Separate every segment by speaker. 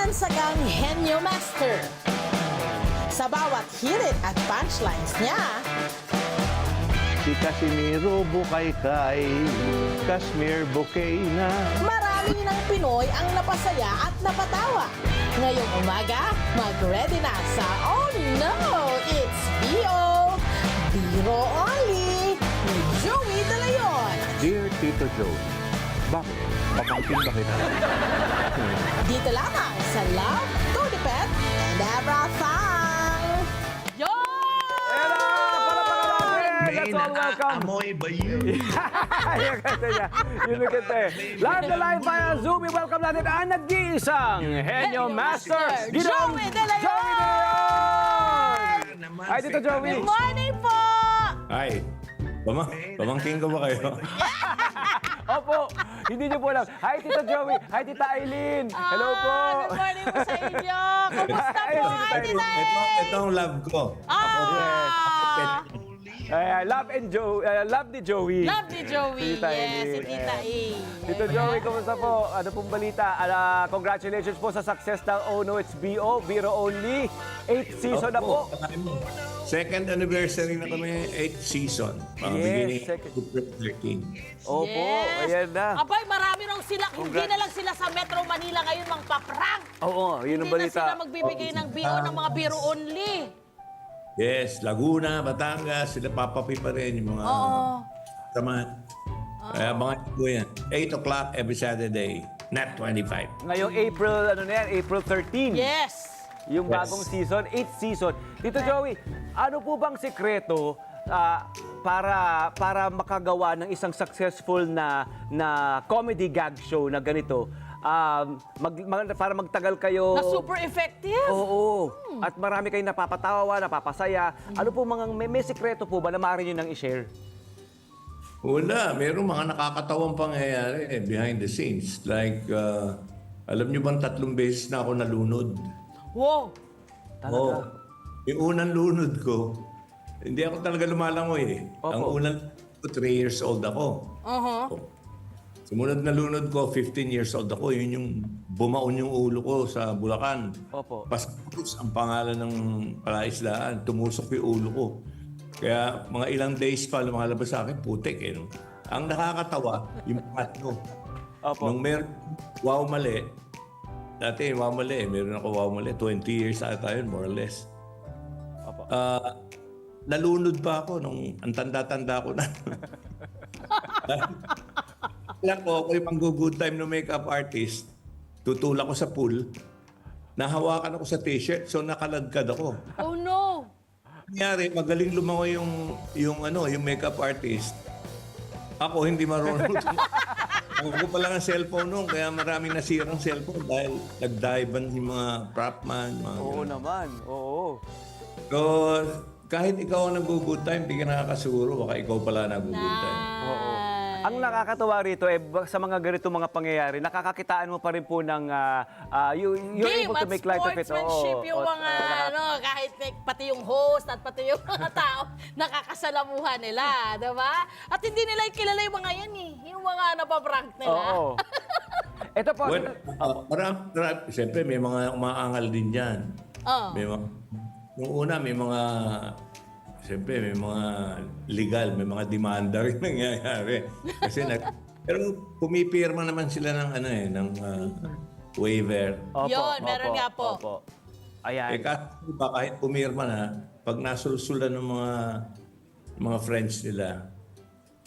Speaker 1: mabansagang Henyo Master. Sa bawat hirit at punchlines niya,
Speaker 2: Si Casimiro Bukay-kay, Kashmir Bouquet na.
Speaker 1: marami ng Pinoy ang napasaya at napatawa. Ngayong umaga, mag-ready na sa Oh No! It's B.O. Biro Only ni Joey De Leon.
Speaker 2: Dear Tito Joe, bakit? Pamangkin ba kita?
Speaker 1: Dito lamang sa Love, Tony Pet, and Everything. Yo!
Speaker 2: Era! Let's all welcome!
Speaker 3: Amoy ba yun?
Speaker 2: Yung kanta niya. Yun yung kanta eh. Live na live via Zoom. I-welcome natin ang nag-iisang Henyo Master, Ginoong
Speaker 1: Joey De Leon!
Speaker 2: Joey De Leon! Hi, Tito Joey!
Speaker 1: Good morning po!
Speaker 3: Ay, pamangkin ko ba kayo?
Speaker 2: Opo, hindi niyo po alam. Hi, Tito Joey! Hi, Tita Aileen! Hello po!
Speaker 1: Good morning po sa inyo! Kumusta po, Ate
Speaker 3: ito,
Speaker 1: Nay?
Speaker 3: ito ang love ko.
Speaker 2: Love ni Joey.
Speaker 1: Love ni Joey.
Speaker 2: Tita
Speaker 1: Yes,
Speaker 2: Aileen.
Speaker 1: si Tita A.
Speaker 2: Tito Joey, kumusta po? Ano pong balita? Congratulations po sa success ng Oh No It's B.O. Biro Only. 8th season na po.
Speaker 3: Second anniversary na kami, 8th season. Beginning
Speaker 2: second.
Speaker 3: of April 13.
Speaker 2: Opo,
Speaker 1: Yes.
Speaker 2: ayan na.
Speaker 1: Abay, marami raw sila. Hindi
Speaker 2: Congrats.
Speaker 1: na lang sila sa Metro Manila ngayon prank.
Speaker 2: Oo, yun ang
Speaker 1: Hindi na sila
Speaker 2: balita.
Speaker 1: magbibigay ng BO ng mga Biro Only.
Speaker 3: Yes, Laguna, Batangas, sila papapi pa rin yung mga tama. Kaya mga ko yan. 8 o'clock every Saturday, not 25.
Speaker 2: Ngayong April, ano na yan? April 13.
Speaker 1: Yes.
Speaker 2: Yung bagong season, 8th season. Tito Joey, ano po bang sikreto para makagawa ng isang successful na comedy gag show na ganito? Para magtagal kayo.
Speaker 1: Na super effective.
Speaker 2: Oo. At marami kayong napapatawa, napapasaya. Ano po may sikreto po ba na maaari nyo nang i-share?
Speaker 3: Wala, mayroong mga nakakatawang pangyayari behind the scenes. Like, alam nyo bang 3 beses na ako nalunod?
Speaker 1: Wow.
Speaker 3: Oo. Yung unang lunod ko, hindi ako talaga lumalangoy eh.
Speaker 2: Opo.
Speaker 3: Ang unang 3 years old ako. Sumunod na lunod ko, 15 years old ako. Yun yung bumaon yung ulo ko sa Bulacan.
Speaker 2: Opo.
Speaker 3: Pascus ang pangalan ng palaislaan. Tumusok yung ulo ko. Kaya mga ilang days pa lumalabas sa akin, putik eh. No? Ang nakakatawa, yung pangatlo.
Speaker 2: Opo.
Speaker 3: Nung meron wow mali, dati wow mali, meron ako wow mali, 20 years ata yun, more or less.
Speaker 2: Opo.
Speaker 3: Nalunod pa ako nung ang tanda-tanda ko na. Alam ko, ako yung mag-good time ng makeup artist, tutulak ko sa pool, nahawakan ako sa t-shirt, so nakaladkad ako.
Speaker 1: Oh no.
Speaker 3: Nangyari, magaling lumangoy yung makeup artist. Ako hindi marunong. Ako pa lang ang cellphone noon, kaya maraming nasirang cellphone dahil nag-dive yung mga prop man. Mga
Speaker 2: Oo
Speaker 3: ganun.
Speaker 2: naman. Oo.
Speaker 3: So, kahit ikaw ang nag-good time, di ka nakakasuro. Baka ikaw pala nag-good time.
Speaker 2: Oo. Ang nakakatawa rito, sa mga ganito mga pangyayari, nakakakitaan mo pa rin po ng you're
Speaker 1: Game
Speaker 2: able to
Speaker 1: at
Speaker 2: make light of it.
Speaker 1: sportsmanship yung
Speaker 2: Oo.
Speaker 1: mga, kahit pati yung host at pati yung mga tao, nakakasalamuhan nila, diba? At hindi nila kilala yung mga yan eh, yung mga napaprank nila.
Speaker 2: Oo. Ito po.
Speaker 3: Well, siyempre may mga umaangal din dyan.
Speaker 1: Oo.
Speaker 3: May mga, nung una may mga, siyempre may mga legal, may mga demanda rin nangyayari. Kasi pero pumipirma naman sila ng ng waiver.
Speaker 2: Opo,
Speaker 1: Yun, meron nga po.
Speaker 2: Opo. Ayan.
Speaker 3: Kahit pumirma na, pag nasulsulan ng mga friends nila,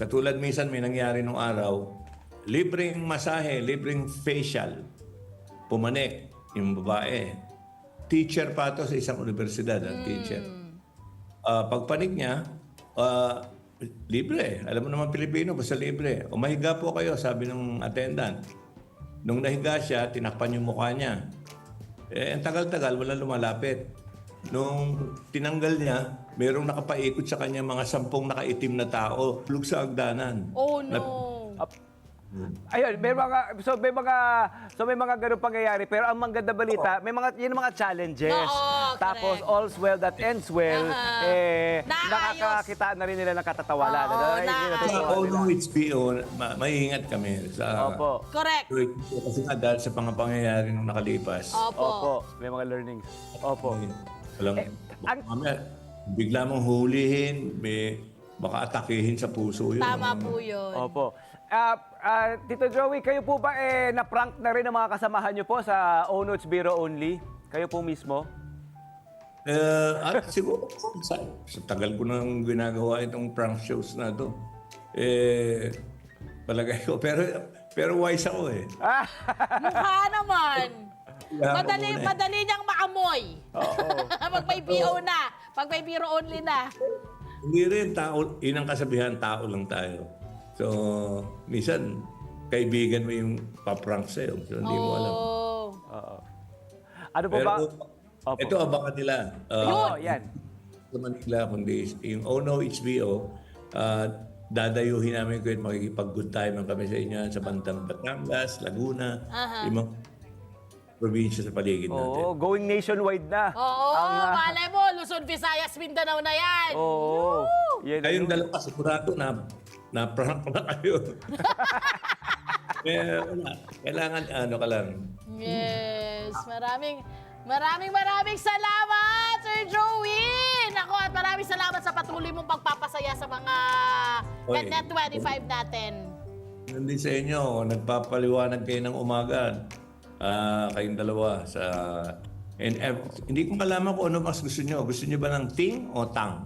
Speaker 3: katulad minsan may nangyari nung araw, libreng masahe, libreng facial, pumanik yung babae. Teacher pa to sa isang universidad, ang teacher. Pagpanik niya, libre. Alam mo naman Pilipino, basta libre. O mahiga po kayo, sabi ng attendant. Nung nahiga siya, tinakpan yung mukha niya. Ang tagal-tagal, wala lumalapit. Nung tinanggal niya, mayroong nakapaikot sa kanya mga 10 nakaitim na tao. Lug sa hagdanan.
Speaker 1: Oh no.
Speaker 2: Ayun, may mga ganung pangyayari pero ang maganda balita, may mga challenges.
Speaker 1: Oo.
Speaker 2: Tapos
Speaker 1: correct.
Speaker 2: all's well that ends well,
Speaker 1: Naayos.
Speaker 2: nakakakita na rin nila ng katatawalan.
Speaker 1: Oo,
Speaker 2: Ay,
Speaker 1: naayos.
Speaker 3: Sa
Speaker 2: natutuwa
Speaker 3: ONO
Speaker 2: nila.
Speaker 3: HBO, maingat kami sa
Speaker 2: Opo.
Speaker 1: Correct.
Speaker 3: kasi nga dahil sa mga pangyayari nung nakalipas.
Speaker 1: Opo.
Speaker 2: Opo. May mga learnings. Opo.
Speaker 3: Walang,
Speaker 2: ang-
Speaker 3: mamaya, bigla mong hulihin, baka atakihin sa puso yun.
Speaker 1: Tama po yun.
Speaker 2: Opo. Tito Joey, kayo po ba na-prank na rin ng mga kasamahan niyo po sa ONO It's Biro Only? Kayo po mismo?
Speaker 3: At siguro, sa tagal ko nang ginagawa itong prank shows na to, palagay ko, pero wise ako eh.
Speaker 1: Mukha naman.
Speaker 3: Kaya ako muna eh.
Speaker 1: Madali niyang maamoy.
Speaker 2: Oo.
Speaker 1: Pag may BO na. Pag may Biro Only na.
Speaker 3: Hindi rin, yun ang kasabihan, tao lang tayo. So, minsan, kaibigan mo yung paprank sa'yo. So, hindi mo alam.
Speaker 1: Oh.
Speaker 2: Oo. Ano po
Speaker 3: Pero
Speaker 2: ba? Opo.
Speaker 3: ito abangan nila.
Speaker 2: Oo, yan.
Speaker 3: Sa Manila, kundi yung ONO HBO, dadayuhin namin kayo, makikipag-good time ang kami sa inyo sa Bantang Batangas, Laguna, yung mga probinsya sa paligid natin.
Speaker 2: Oo, going nationwide na.
Speaker 1: Oo,
Speaker 2: Ang,
Speaker 1: malay mo, Luzon, Visayas, Mindanao na yan.
Speaker 2: Oo. Yan,
Speaker 3: Kayong dalawa, sigurado na-prank na kayo. Wala. Kailangan, ka lang.
Speaker 1: Yes, maraming salamat, Sir Joey! Nako, at maraming salamat sa patuloy mong pagpapasaya sa mga
Speaker 3: Oy.
Speaker 1: Net 25 natin.
Speaker 3: Hindi sa inyo, nagpapaliwanag kayo ng umaga. Kayong dalawa sa... hindi ko malaman kung ano mas gusto nyo. Gusto nyo ba ng ting o tang?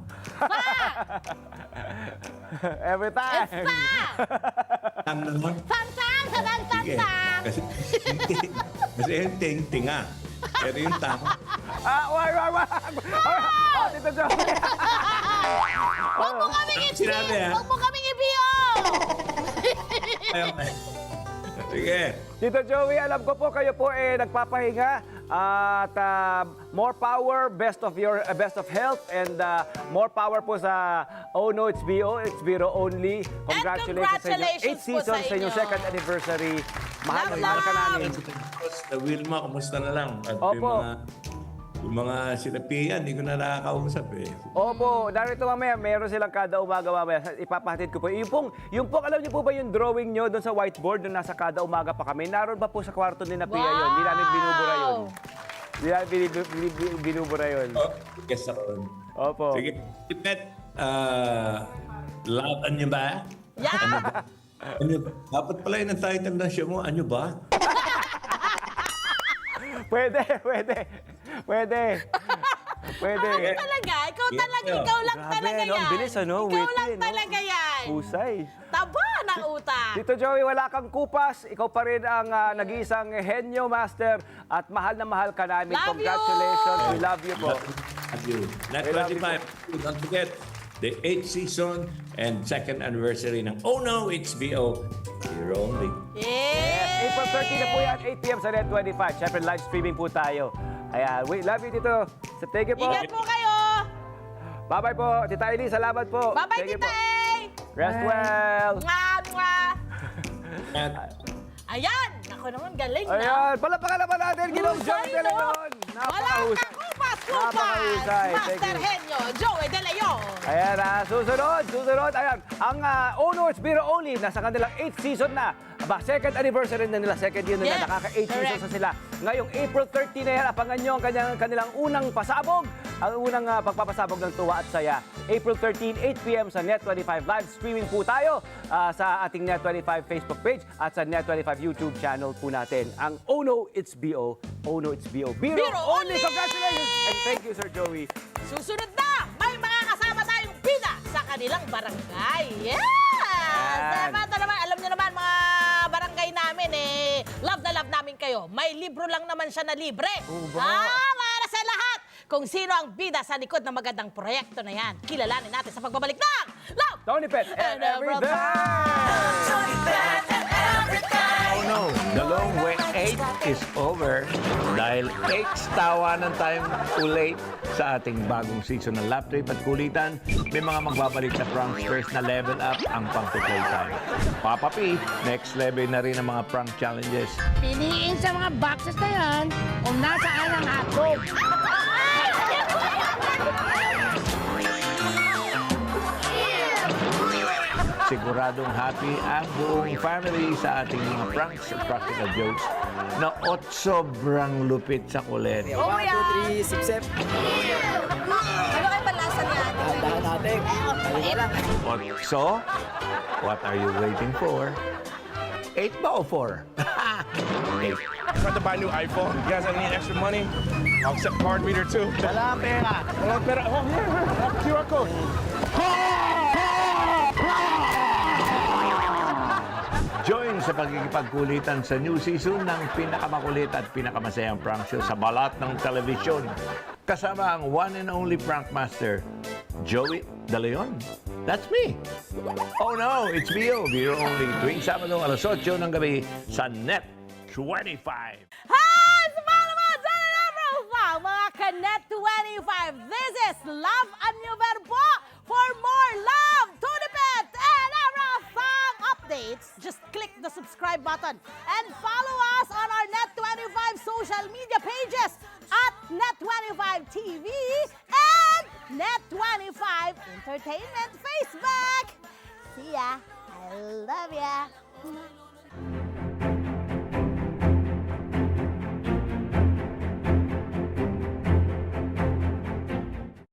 Speaker 2: Every time.
Speaker 3: Tang naman.
Speaker 1: Tang-tang!
Speaker 3: Sige.
Speaker 1: Tang-tang!
Speaker 3: Kasi yung ting, tinga. Pero yung tang,
Speaker 2: Wag. Oh, Tito Joey.
Speaker 1: Huwag mo kaming
Speaker 3: Sinabi, ha?
Speaker 1: Huwag mo kaming i-BO!
Speaker 3: ayaw. Sige.
Speaker 2: Tito Joey, alam ko po kayo po nagpapahinga at more power, best of health and more power po sa ONO It's Biro Only. Congratulations sa inyong 8
Speaker 1: congratulations po
Speaker 2: seasons
Speaker 1: sa
Speaker 2: sa inyong
Speaker 1: inyo.
Speaker 2: second anniversary. Mahal na
Speaker 1: Love,
Speaker 2: mahal ka
Speaker 1: love.
Speaker 2: namin.
Speaker 3: Sa Wilma, kumusta na lang? At
Speaker 2: Opo.
Speaker 3: yung mga sinapian, hindi ko na nakakausap eh.
Speaker 2: Opo, narito mamaya, meron silang kada umaga mamaya. Ipapahatid ko po. Yung po, alam niyo po ba yung drawing nyo doon sa whiteboard na nasa kada umaga pa kami? Naroon ba po sa kwarto ni na Pia yun? Hindi namin binubura yun. Hindi namin binubura yun.
Speaker 3: Oh, guess ako.
Speaker 2: Opo.
Speaker 3: Sige, Tipet, laban niyo ba?
Speaker 1: Yeah!
Speaker 3: Dapat pala yun ang title ng show mo, ano ba?
Speaker 2: Pwede.
Speaker 1: Talaga? Ikaw lang
Speaker 2: Grabe,
Speaker 1: talaga
Speaker 2: no?
Speaker 1: yan.
Speaker 2: Ang bilis, ano?
Speaker 1: Ikaw
Speaker 2: Witty,
Speaker 1: lang
Speaker 2: no?
Speaker 1: talaga yan.
Speaker 2: Husay.
Speaker 1: Taba ng utak.
Speaker 2: Tito Joey, wala kang kupas. Ikaw pa rin ang nag-iisang henyo master at mahal na mahal ka namin.
Speaker 1: Love you!
Speaker 2: Congratulations. We love you po.
Speaker 3: Love you. Net
Speaker 2: I love you
Speaker 3: 25, don't forget, the 8th season and second anniversary ng ONO HBO. Here only.
Speaker 1: Yeah!
Speaker 2: April 30 na po yan, 8 p.m. sa Net 25. Siyempre, live streaming po tayo. Ayan, we love you, Tito. So, thank you po.
Speaker 1: Ingat po kayo.
Speaker 2: Bye-bye po. Tita Eli, salamat po.
Speaker 1: Bye-bye,
Speaker 2: Thank you
Speaker 1: Tita
Speaker 2: po.
Speaker 1: A.
Speaker 2: Rest well.
Speaker 1: Mwah!
Speaker 3: At
Speaker 1: Ayan! Ako naman, galing na.
Speaker 2: Ayan, palapakan naman natin. Ginong
Speaker 1: Husay,
Speaker 2: Joey De
Speaker 1: no?
Speaker 2: Leon.
Speaker 1: Wala
Speaker 2: Napakahusay.
Speaker 1: kang kupas!
Speaker 2: Napakahusay. Thank
Speaker 1: Master
Speaker 2: you.
Speaker 1: Henyo, Joey De Leon.
Speaker 2: Ayan, susunod. Ayan, ang ONO It's Biro Only, nasa kanilang 8th season na. Aba, second anniversary na nila, second year nila,
Speaker 1: Yes,
Speaker 2: nakaka-8
Speaker 1: correct.
Speaker 2: seasons na sila. Ngayong April 30 na yan, abangan nyo ang kanilang unang pasabog, ang unang pagpapasabog ng tuwa at saya. April 13, 8 p.m. sa Net25 live streaming po tayo sa ating Net25 Facebook page at sa Net25 YouTube channel po natin. Ang ONO It's BO, ONO It's BO, Biro
Speaker 1: Biro
Speaker 2: Only!
Speaker 1: Only!
Speaker 2: Congratulations! And thank you, Sir Joey.
Speaker 1: Susunod na, may mga kasama tayong bida sa kanilang barangay. Yes! Salamat na naman. Alam niyo naman, mga barangay namin, love na love namin kayo. May libro lang naman siya na libre.
Speaker 2: Oo ba?
Speaker 1: Para sa lahat. Kung sino ang bida sa likod ng magandang proyekto na yan, kilalanin natin sa pagbabalik ng Love!
Speaker 2: Tony Pet and everything!
Speaker 4: Oh no, the long wait is over dahil 8 tawanan tayong ulate sa ating bagong season ng Lap Trip at Kulitan. May mga magbabalik sa pranksters na level up ang pang-play time. Papa P, next level na rin ang mga prank challenges.
Speaker 5: Piliin sa mga boxes na yan kung nasaan ang hotdog.
Speaker 4: Siguradong happy ang buong family sa ating mga pranks at practical jokes na sobrang lupit sa kulit.
Speaker 5: Oh, 1, 2, 3, sip, sip.
Speaker 6: Ano kayo palasa niya?
Speaker 5: Dahan natin.
Speaker 4: So, what are you waiting for? 8 ba o 4? 8.
Speaker 7: About to buy a new iPhone. You guys have any extra money? I'll accept card reader too.
Speaker 4: Wala pera.
Speaker 7: Walang pera. Oh, here. QR code.
Speaker 4: Join sa pagkikipagkulitan sa new season ng pinakamakulit at pinakamasayang prank show sa balat ng telebisyon. Kasama ang one and only prank master, Joey De Leon. That's me. Oh no, it's Bio. Bio only. Tuwing Sabado alas 8 ng gabi sa Net 25.
Speaker 1: Hi! Sa mga Profile, mga Kanet 25. This is Love and New Verbo. For more love, Tunipet, and Arafang updates, just click the subscribe button and follow us on our Net25 social media pages at Net25 TV and Net25 Entertainment Facebook. See ya. I love ya.